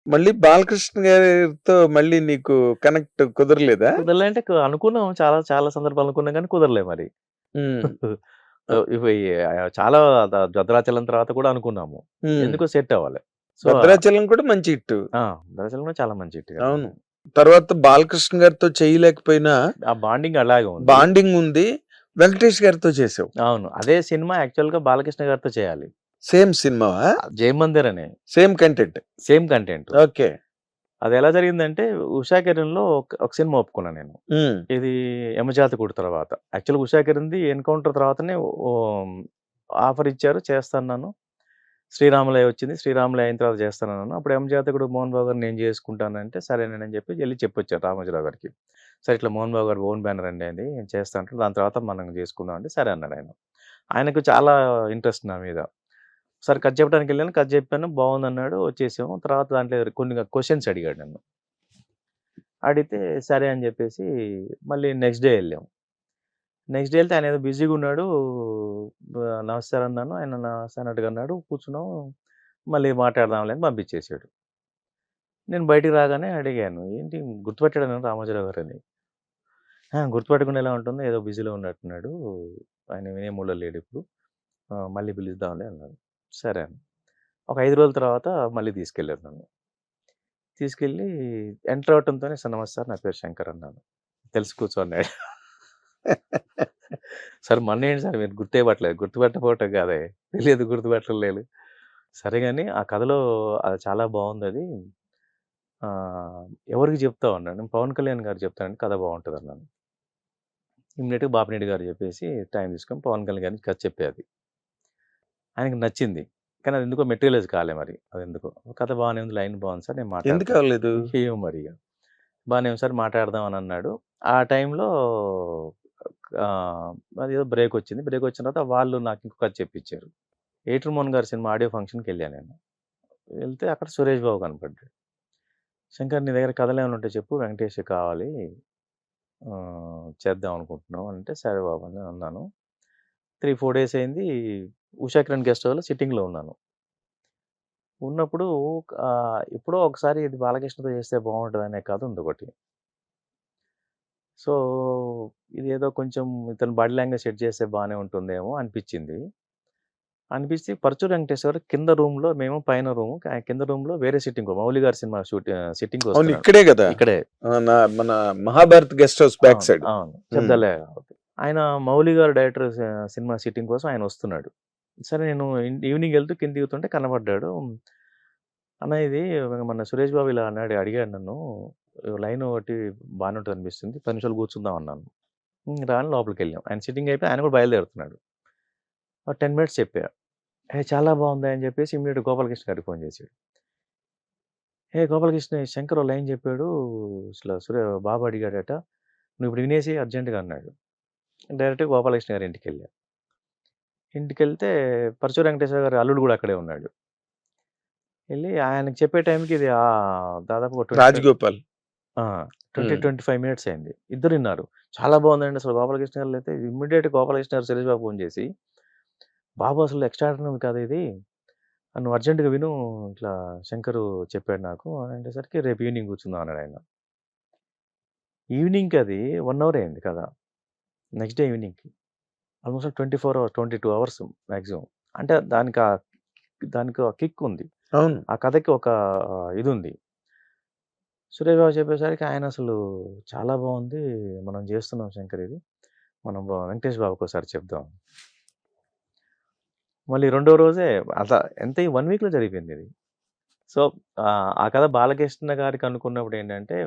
మళ్ళీ బాలకృష్ణ గారితో మళ్ళీ నీకు కనెక్ట్ కుదరలేదా? కుదరలే అంటే అనుకున్నాం. చాలా చాలా సందర్భాలు అనుకున్నాం గానీ కుదరలే మరి. హ్మ్. ఇవి చాలా భద్రాచలం తర్వాత కూడా అనుకున్నాము. హ్మ్. ఎందుకో సెట్ అవ్వలే. సో భద్రాచలం కూడా మంచి హిట్. భద్రాచలం కూడా చాలా మంచి హిట్ కదా! అవును. తర్వాత బాలకృష్ణ గారితో చేయలేకపోయినా ఆ బాండింగ్ అలాగే ఉంది. బాండింగ్ ఉంది. వెంకటేష్ గారితో చేసావు. అవును. అదే సినిమా యాక్చువల్‌గా బాలకృష్ణ గారితో చేయాలి. సేమ్ సినిమావా? 'జయమందిర్' అనే same content. Same content. Okay. అది ఎలా జరిగిందంటే 'ఉషా కిరణ్‌లో' ఒక సినిమా ఒప్పుకున్నా నేను. హ్మ్. ఇది 'యమజాతకుడు' తర్వాత. యాక్చువల్‌గా 'ఉషా కిరణ్‌ది' 'ఎన్‌కౌంటర్' తర్వాతనే ఓహ్, ఆఫర్ ఇచ్చారు. చేస్తానన్నాను. 'శ్రీరాములయ్య' వచ్చింది. 'శ్రీరాములయ్య' అయిన తర్వాత చేస్తానన్నాను. అప్పుడు 'యమజాతకుడు' మోహన్ బాబు గారు నేను చేసుకుంటానంటే సరేనని చెప్పి ఎళ్లి చెప్పొచ్చారు రామోజీరావు గారికి. "సార్ ఇట్లా మోహన్ బాబు గారి ఓన్ బ్యానర్ అండి అది. నేను చేస్తా అంటారు. దాని తర్వాత మనం చేసుకుందాం" అంటే సరే అన్నాడు ఆయన. ఆయనకు చాలా ఇంట్రెస్ట్ నా మీద. ఒకసారి కథ చెప్పడానికెళ్ళాను. కథ చెప్పాను. బావుందన్నాడు. వచ్చేసాము. తర్వాత దాంట్లో కొన్ని క్వెషన్స్ అడిగాడు నన్ను. అడిగితే సరే అని చెప్పేసి మళ్ళీ నెక్స్ట్ డే ఎళ్ళాం. నెక్స్ట్ డే ఎళ్తే ఆయనేదో బిజీగున్నాడు. నమస్తే సార్ అన్నాను. ఆయన నమస్తే అన్నట్టుగా అన్నాడు. కూర్చున్నాం. మళ్ళీ మాట్లాడదాంలే అని పంపించేసాడు. నేను బయటికి రాగానే అడిగాను. ఏంటి గుర్తుపట్టాడా నన్ను రామోజీరావు గారని? గుర్తుపట్టకుండా ఎలా ఉంటుంది? ఏదో బిజీలో ఉన్నట్టున్నాడు. ఆయన వినే మూడ్‌లో లేడిప్పుడు. మళ్ళీ పిలుద్దాంలే అన్నాడు. సరే అని. ఒక 5 రోజుల తర్వాత మళ్ళీ తీసుకెళ్లారు నన్ను. తీసుకెళ్ళి ఎంటర్ అవ్వటంతోనే "సార్ నమస్తే సార్. నా పేరు శంకర్" అన్నాను. "తెలుసు కూర్చో" అన్నాడు. సార్ మొన్నేంటి సార్ మీరు గుర్తే పట్టలేదు. గుర్తుపట్టకపోవటం కాదే. తెలియదు గుర్తుపట్టలేదు. సరే గాని ఆ కథలో అది చాలా బావుందది. ఎవరికి చెప్తావు అన్నాడు. నేను పవన్ కళ్యాణ్ గారికి చెప్తానండి కథ బావుంటదన్నాను. ఇమ్మీడియేట్‌గా బాపినెట్టి గారు చెప్పేసి టైం తీసుకొని పవన్ కళ్యాణ్ గారికి కథ చెప్పేది. ఆయనకి నచ్చింది. కానీ అది ఎందుకో మెటీరియలైజ్ కాలే మరి. అదెందుకో. కథ బానే ఉంది. లైన్ బావుంది సార్ నేను ఎందుకు మాట్లాడతా. అవ్వలేదు? ఏమో మరి ఇగ. బానే ఉంది సార్ మాట్లాడదాం అని అన్నాడు. ఆ టైంలో అదేదో బ్రేకొచ్చింది. బ్రేకొచ్చిన తర్వాత వాళ్ళు నాకు ఇంకో కథ చెప్పించారు. 'ఏటూరు మోహన్' గారి సినిమా ఆడియో ఫంక్షన్‌కెళ్ళా నేను. వెళ్తే అక్కడ సురేష్ బాబు కనపడ్డాడు. "శంకర్ నీ దగ్గర కథలేమైనా ఉంటే చెప్పు వెంకటేష్‌కి కావాలి. చేద్దాం అనుకుంటున్నాం" అంటే, "సరే బాబు" అని అన్నాను. 3, 4 డేస్ అయింది. ఉషా కిరణ్ గెస్ట్ హౌస్‌లో సిట్టింగ్‌లో ఉన్నాను. ఉన్నప్పుడు ఎప్పుడో ఒకసారి ఇది బాలకృష్ణతో చేస్తే బావుంటదనే కథ ఉందొకటి. సో, ఇదేదో కొంచెం ఇతని బాడీ లాంగ్వేజ్ సెట్ చేస్తే బానే ఉంటుందేమో అనిపిచ్చింది. అనిపిస్తే 'పరుచూరి వెంకటేశ్వర' గారు కింద రూమ్‌లో మేము పైన రూము. కింద రూమ్‌లో వేరే సిట్టింగ్ మౌలి గారి సినిమా సిట్టింగ్‌కి అవును. వస్తున్నాడు. ఇక్కడే గదా! ఇక్కడే. మన 'మహాభారత్ గెస్ట్ హౌస్' బ్యాక్ అవును. సైడ్. అవును. హ్మ్. శబ్దాలే ఆయన మౌలి గారు డైరెక్టర్ సినిమా సిట్టింగ్ కోసం ఆయన వస్తున్నాడు. సరే నేను ఈవినింగ్ ఎళ్తూ కింద దిగుతుంటే కనపడ్డాడు. అన్న ఇది మొన్న సురేష్ బాబు ఇలా అన్నాడు అడిగాడు నన్ను. లైన్ ఒకటి బానే ఉంటదనిపిస్తుంది. 10 నిమిషాలు కూర్చుందాం అన్నాను. రా అని లోపలికెళ్ళాం. ఆయన సిట్టింగ్ అయిపోయి ఆయన కూడా బయలుదేరుతున్నాడు. ఒక 10 మినిట్స్ చెప్పా. చాలా బావుంది అని చెప్పేసి ఇమ్మీడియేట్‌గా గోపాలకృష్ణ గారికి ఫోన్ చేసాడు. గోపాలకృష్ణ శంకర్ ఓ లైన్ చెప్పాడు. అసలు బాబు అడిగాడట. నువ్విప్పుడు వినేసేయి అర్జెంట్‌గా అన్నాడు. డైరెక్ట్‌గా గోపాలకృష్ణ గారి ఇంటికెళ్ళా. ఇంటికెళ్తే పరశురామ వెంకటేశ్వర గారి అల్లుడు గూడా అక్కడే ఉన్నాడు. ఎళ్లి ఆయనకి చెప్పే టైంకి ఇది దాదాపు ఒక 'రాజగోపాల్.' ఆ! 25 మినిట్స్ అయింది. ఇద్దరు ఇన్నారు. చాలా బావుందండి అసలు గోపాలకృష్ణ గారు అయితే ఇమ్మీడియేట్‌గా గోపాలకృష్ణ గారు సురేష్ బాబుకి ఫోన్ చేసి, "బాబు అసలు ఎక్స్ట్రార్డినరీ కథ ఇది. నువ్వు అర్జెంట్‌గా విను. ఇట్లా శంకరు చెప్పాడు నాకు" అని అనేసరికి రేపు ఈవినింగ్ కూర్చుందాం అన్నాడాయన. ఈవినింగ్‌కి అది 1 అవర్ అయింది కథ. నెక్స్ట్ డే ఈవినింగ్‌కి. Almost 24 hours, 22 hours maximum. అంటే దానికి ఆ కిక్ ఉంది. అవును. ఆ కథకి ఒక ఇదుంది. సురేష్ బాబు చెప్పేసరికి ఆయన అసలు చాలా బావుంది. మనం జేస్తున్నాం శంకర్ ఇది. మనం వెంకటేష్ బాబుకోసారి చెప్దాం. మళ్ళీ రెండో రోజే ఎంత ఈ 1 వీక్‌లో జరిగిపోయిందిది. సో, ఆ కథ బాలకృష్ణ గారికి అనుకున్నప్పుడు ఏంటంటే,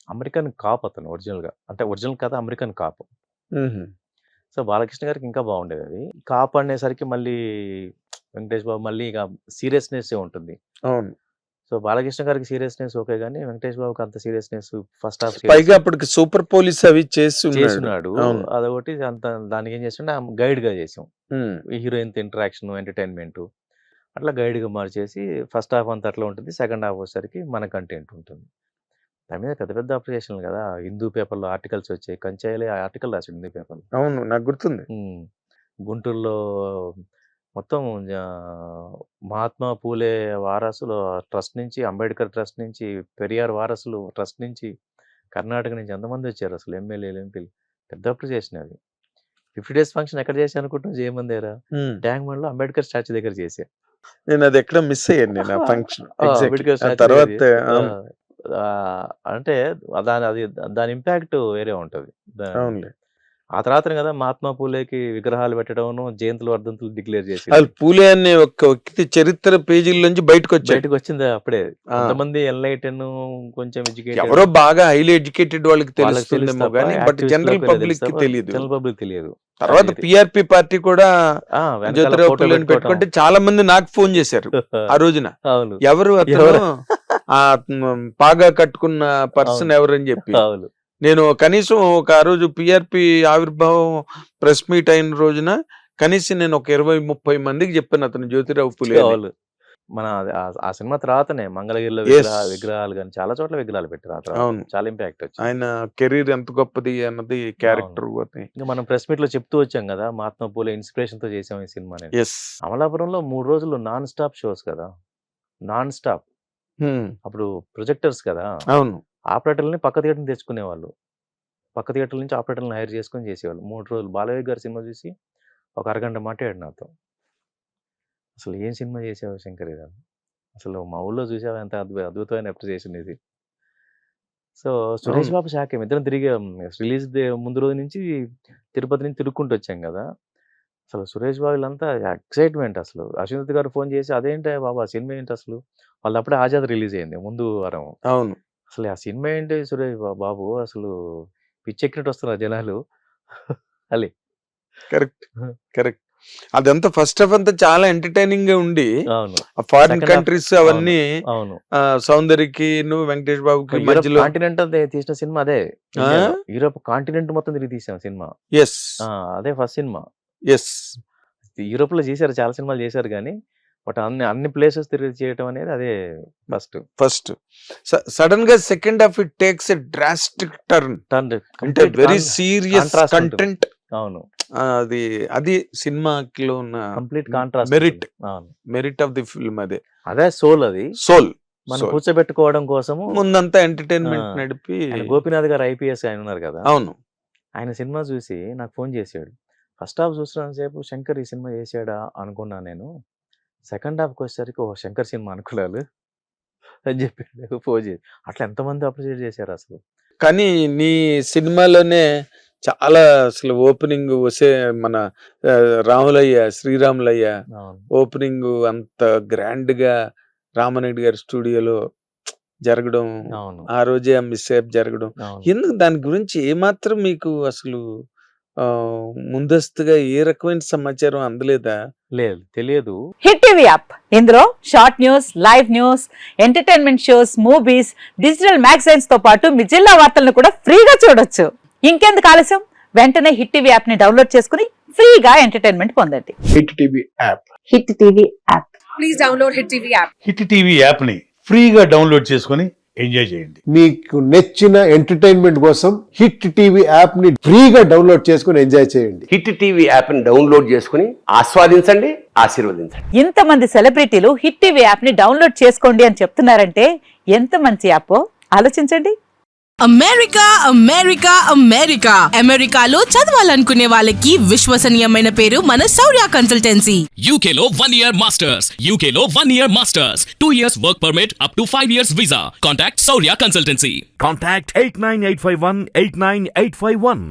అమెరికన్ కాప్ అతను ఒరిజినల్‌గా. అంటే ఒరిజినల్ కథ అమెరికన్ కాప్. హుహు. సో, బాలకృష్ణ గారికి ఇంకా బావుండేదది. కాప్ అనేసరికి మళ్ళీ వెంకటేష్ బాబు మళ్ళీ ఇక సీరియస్‌నెస్సే ఉంటుంది. అవును. సో, బాలకృష్ణ గారికి సీరియస్‌నెస్ ఓకే గానీ, వెంకటేష్ బాబుకి అంత సీరియస్‌నెస్ ఫస్ట్ హాఫ్ పైగా అప్పటికి 'సూపర్ పోలీస్' అవి చేసి ఉన్నాడు. చేసున్నాడు. అవును. అదొకటి దానికేం చేసామంటే గైడ్‌గా చేసాం. హ్మ్. ఈ హీరోయిన్‌తో ఇంటరాక్షను, ఎంటర్‌టైన్‌మెంటు అట్లా గైడ్‌గా మార్చేసి ఫస్ట్ హాఫ్ అంతా అట్లా ఉంటుంది. సెకండ్ హాఫ్ వచ్చేసరికి మన కంటెంట్ ఉంటుంది. దాని మీద పెద్ద పెద్ద అప్లికేషన్‌లు గదా! హిందూ పేపర్‌లో ఆర్టికల్స్ వచ్చాయి. కంచాయిలే ఆర్టికల్ రాసాడు హిందూ పేపర్‌లో. అవును. నాకు గుర్తుంది. హ్మ్. గుంటూరులో మొత్తం మహాత్మా పూలే వారసులు ట్రస్ట్ నుంచి, అంబేద్కర్ ట్రస్ట్ నుంచి, పెరియార్ వారసులు ట్రస్ట్ నుంచి, కర్ణాటక నుంచి ఎంతమంది వచ్చారు అసలు ఎమ్మెల్యేలు, ఎంపీలు. పెద్ద అప్రిసియేషన్ అది. 50 డేస్ ఫంక్షన్ ఎక్కడ చేశాను అనుకుంటున్నావు జేఎంఎన్ దగ్గర? ట్యాంక్ బండ్లో అంబేద్కర్ స్టాచ్యూ దగ్గర చేశా. నేను అది ఎక్కడ మిస్ అయ్యాను నేను ఆ ఫంక్షన్. అంబేద్కర్ స్టాచ్యూ తర్వాత అంటే దాని ఇంపాక్ట్ వేరే ఉంటది. అవునులే. ఆ తర్వాత కదా మహాత్మా పూలేకి విగ్రహాలు పెట్టడం, జయంతులు వర్ధంతులు డిక్లేర్ చేసి అసలు పూలే అనే ఒక వ్యక్తి చరిత్ర పేజీల నుంచి బయటకు వచ్చింది అప్పుడే. కొంతమంది ఎన్లైటన్, కొంచెం ఎడ్యుకేటెడ్, ఎవరో బాగా హైలీ ఎడ్యుకేటెడ్ వాళ్ళకి తెలుస్తుందేమో కానీ బట్ జనరల్ పబ్లిక్ కి తెలియదు. తర్వాత పిఆర్పి పార్టీ కూడా జ్యోతిరావు పూలేని పెట్టుకుంటే చాలా మంది నాకు ఫోన్ చేశారు ఆ రోజున. ఎవరు అతను, ఆ పాగా కట్టుకున్న పర్సన్ ఎవరని చెప్పి. నేను కనీసం ఆ రోజు పిఆర్పి ఆవిర్భావం ప్రెస్ మీట్ అయిన రోజున కనీసం నేను ఒక 20-30 మందికి చెప్పాను అతను జ్యోతిరావు పూలే. మన ఆ సినిమా తర్వాతనే మంగళగిరిలో విగ్రహాలు కానీ చాలా చోట్ల విగ్రహాలు పెట్టారు. అవును, చాలా ఇంపాక్ట్ వచ్చింది. ఆయన కెరీర్ ఎంత గొప్పది అన్నది క్యారెక్టర్. ఇంకా మనం ప్రెస్ మీట్ లో చెప్తూ వచ్చాం కదా, మహాత్మా పూలే ఇన్స్పిరేషన్ తో చేసాం ఈ సినిమా. అమలాపురంలో 3 రోజులు నాన్ స్టాప్ షోస్ కదా, నాన్ స్టాప్. అప్పుడు ప్రొజెక్టర్స్ కదా. అవును. ఆపరేటర్లని పక్క థియేటర్ని తెచ్చుకునేవాళ్ళు, పక్క థియేటర్ నుంచి ఆపరేటర్ని హైర్ చేసుకొని చేసేవాళ్ళు. 3 రోజులు బాలయ్య గారి సినిమా చూసి ఒక అరగంట మాట్లాడాడు నాతో. అసలు ఏం సినిమా చేసావు శంకర్ గారు, అసలు మా ఊళ్ళో చూసావు, ఎంత అద్భుతమైన అప్రిసియేషన్ ఇది. సో సురేష్ బాబు శాఖ ఇద్దరం తిరిగి రిలీజ్ ముందు రోజు నుంచి తిరుపతి నుంచి తిరుక్కుంటూ వచ్చాం కదా. అసలు సురేష్ బాబు వీళ్ళంతా ఎక్సైట్మెంట్. అసలు అశ్విన్ గారు ఫోన్ చేసి, అదేంటి బాబు ఆ సినిమా ఏంటి అసలు, వాళ్ళు అప్పుడే ఆజాద్ రిలీజ్ అయింది ముందు వారం. అవును. అసలు ఆ సినిమా ఏంటి సురేష్ బాబు, అసలు పిచ్చెక్కినట్టు వస్తున్నారు జనాలు. అలీ కరెక్ట్. అదంతా ఫస్ట్ ఆఫ్ అంతా చాలా ఎంటర్టైనింగ్ గా ఉండి, ఫారిన్ కంట్రీస్ అవన్నీ సౌందర్యకి వెంకటేష్ బాబుకి మధ్యలో కాంటినెంటల్ తీసిన సినిమా అదే. యూరోప్ కాంటినెంట్ మొత్తం తిరిగి తీసాం సినిమా. అదే ఫస్ట్ సినిమా. యూరోప్ లో చేశారు, చాలా సినిమాలు చేశారు కానీ బట్ అన్ని ప్లేసెస్ తిరిగి చేయడం అనేది అదే ఫస్ట్. సడన్ గా second half it takes a drastic turn, అంటే వెరీ సీరియస్ కంటెంట్. అవును, అది సినిమాకి లో ఉన్న complete contrast, merit of the film. అదే సోల్. అది సోల్ మనం కూర్చోబెట్టుకోవడం కోసము ముందంతా ఎంటర్టైన్మెంట్ నడిపి. గోపీనాథ్ గారు ఐపీఎస్ ఆయన ఉన్నారు కదా. అవును. ఆయన సినిమా చూసి నాకు ఫోన్ చేశాడు. ఫస్ట్ హాఫ్ చూస్తున్నంత సేపు శంకర్ ఈ సినిమా చేసాడా అనుకున్నా నేను, సెకండ్ హాఫ్కి వచ్చేసరికి ఓ శంకర్ సినిమా అనుకున్నాను అని చెప్పి ఫోన్ చేసి. అట్లా ఎంతమంది అప్రిషియేట్ చేశారు అసలు. కానీ నీ సినిమాలోనే చాలా అసలు ఓపెనింగ్ మన శ్రీరాములయ్య ఓపెనింగ్ అంత గ్రాండ్ గా రామనాయుడు గారి స్టూడియోలో జరగడం, ఆ రోజే ఆ మిస్సేప్ జరగడం, ఎందుకు దాని గురించి ఏమాత్రం మీకు అసలు ముందస్తుగా ఏ రకమైన సమాచారం అందలేదా? లేదు, తెలియదు. హిట్ టీవీ యాప్, ఇందులో short news, live news, entertainment shows, movies, digital magazines తో పాటు మీ జిల్లా వార్తలను కూడా ఫ్రీగా చూడొచ్చు. ఇంకెందుకు ఆలస్యం, వెంటనే హిట్ టీవీ యాప్ ని డౌన్లోడ్ చేసుకుని ఫ్రీగా ఎంటర్టైన్మెంట్ పొందండి. Hit TV app, hit TV app, please download hit TV app. Hit TV app ని ఫ్రీగా డౌన్లోడ్ చేసుకుని ఎంజాయ్ చేయండి. మీకు నచ్చిన ఎంటర్టైన్మెంట్ కోసం హిట్ టీవీ యాప్ ని ఫ్రీగా డౌన్లోడ్ చేసుకుని ఎంజాయ్ చేయండి. హిట్ టీవీ యాప్ ని డౌన్లోడ్ చేసుకుని ఆస్వాదించండి, ఆశీర్వదించండి. ఇంతమంది సెలబ్రిటీలు హిట్ టీవీ యాప్ ని డౌన్లోడ్ చేసుకోండి అని చెప్తున్నారంటే ఎంత మంచి యాప్ ఆలోచించండి. అమెరికా అమెరికా అమెరికా అమెరికాలో చదవాలనుకునే వాళ్ళకి విశ్వసనీయమైన పేరు మన శౌర్య కన్సల్టెన్సీ. UK లో 1 year masters, UK లో 1 year masters, 2 years work permit up to 5 years visa. Contact Saurya Consultancy. Contact 89851 89851.